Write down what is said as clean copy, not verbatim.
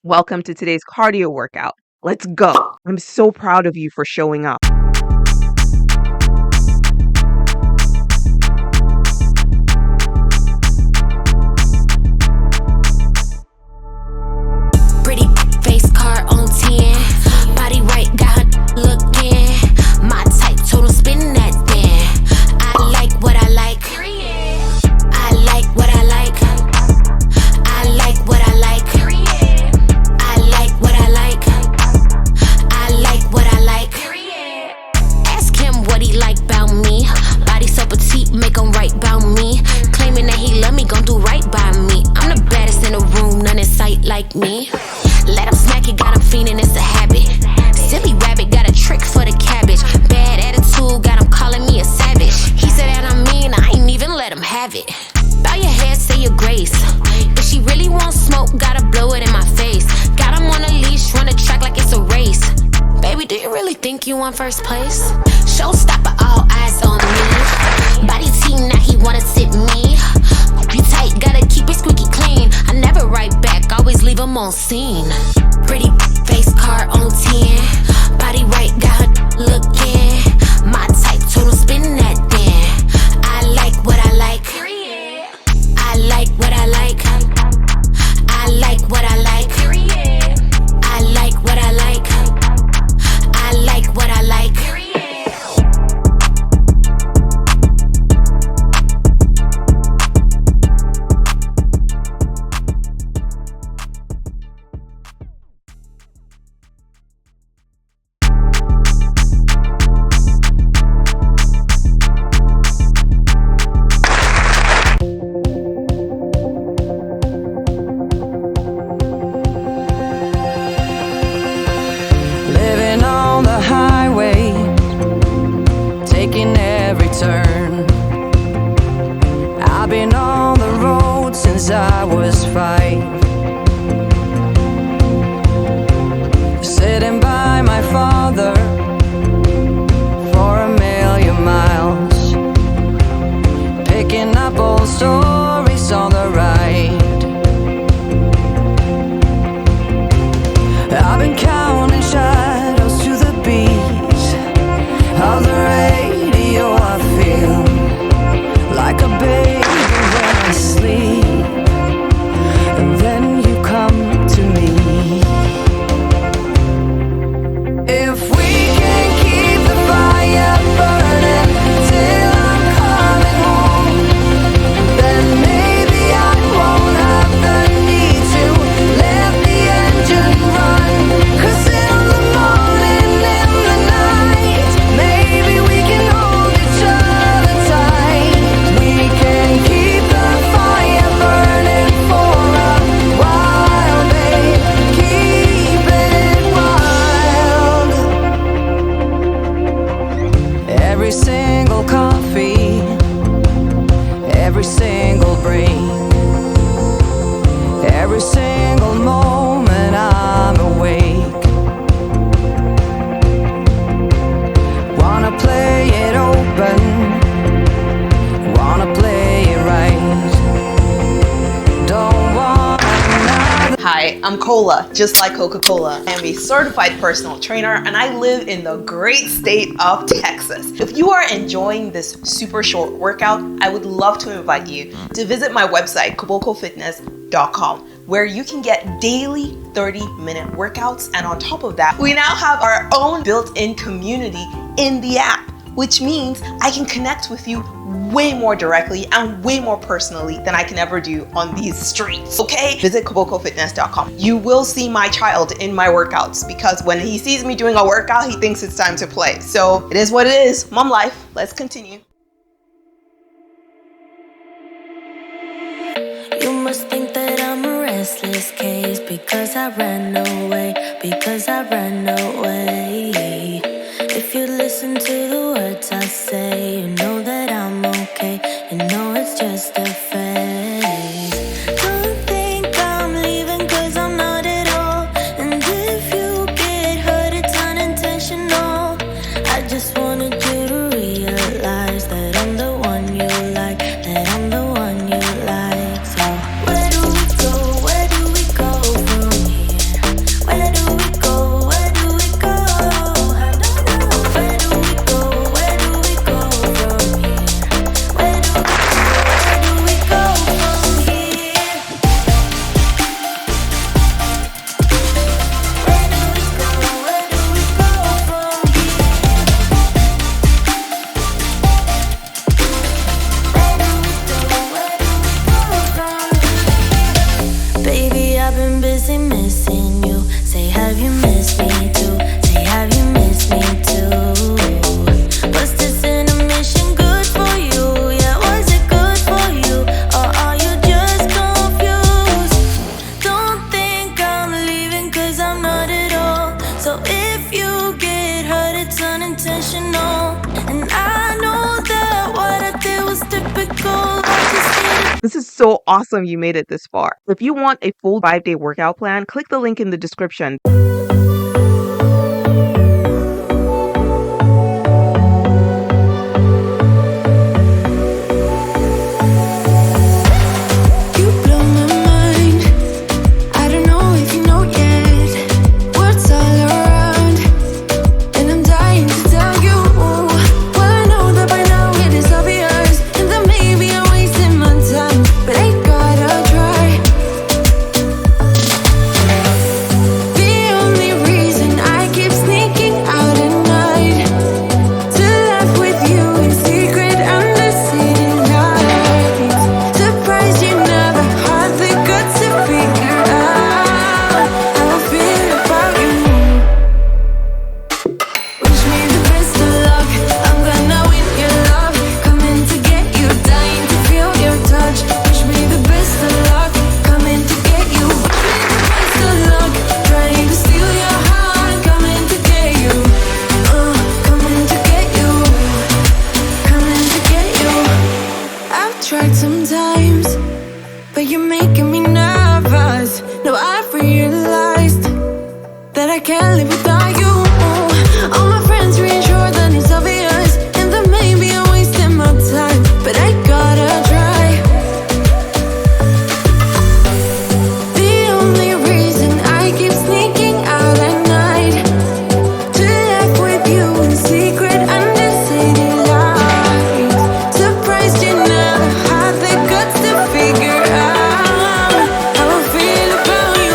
Welcome to today's cardio workout. Let's go. I'm so proud of you for showing up. Pretty face car on 10. Body right, got looking. My type, total spin that thing. I like what I like. I like what I like. I like what I like. I like what I like. I like what I like. Ask him what he like about me. Body so petite, make him right about me. Claiming that he love me, gon' do right by me. I'm the baddest in the room, none in sight like me. Let him smack it, got him fiending, it's a habit. Silly rabbit, got a trick for the cabbage. Bad attitude, got him calling me a savage. He said that I'm mean, I ain't even let him have it. Bow your head, say your grace. If she really wants smoke, gotta blow it in my face. Got him on a leash, run the track like it's a race. Baby, do you really think you won first place? Showstopper, all eyes on me. Body team, now he wanna tip me. You tight, gotta keep it squeaky clean. I never write back, always leave him on scene. Pretty face car on 10. Body right, got looking. My type, total spin that thing. I like what I like. I like what I like. I like what I like. I like what I like. I like what I like. Living on the highway, taking every turn. I've been on the road since I was 5. Sitting by my father for a million miles, picking up old stories on the ride. I've been counting shadows to the beat of the radio. I feel like a baby when I sleep, and then you come to me. If we can keep the fire burning till I'm coming home, then maybe I won't have the need to let the engine run. 'Cause in the morning, in the night, maybe we can hold each other tight. We can keep the fire burning for a while, babe. Keep it wild. Every single coffee, every single break, every single moment I'm awake. Wanna play it open, wanna play it right. Don't want another. Hi, I'm Cola, just like Coca-Cola. I am a certified personal trainer and I live in the great state of Texas. If you are enjoying this super short workout, I would love to invite you to visit my website, kobokofitness.com, where you can get daily 30-minute workouts. And on top of that, we now have our own built-in community in the app, which means I can connect with you way more directly and way more personally than I can ever do on these streets. Okay? Visit kobokofitness.com. You will see my child in my workouts because when he sees me doing a workout, he thinks it's time to play. So it is what it is. Mom life. Let's continue. You must think that I'm a restless case because I ran away, because I ran away. If you listen to the words I say, you know that I'm okay, you know it's just a phase. Don't think I'm leaving 'cause I'm not at all. And if you get hurt, it's unintentional. I just wanted you to realize that I'm the one you like, that I'm the one you like. So where do we go from here? This is so awesome you made it this far. If you want a full 5-day workout plan, click the link in the description. Tried sometimes, but you're making me nervous. No, I've realized that I can't live without you. All my friends reassure that it's obvious, and that maybe I'm wasting my time, but I gotta try. The only reason I keep sneaking out at night to laugh with you in secret under city lights. Surprised you never had the guts to figure out how I feel about you.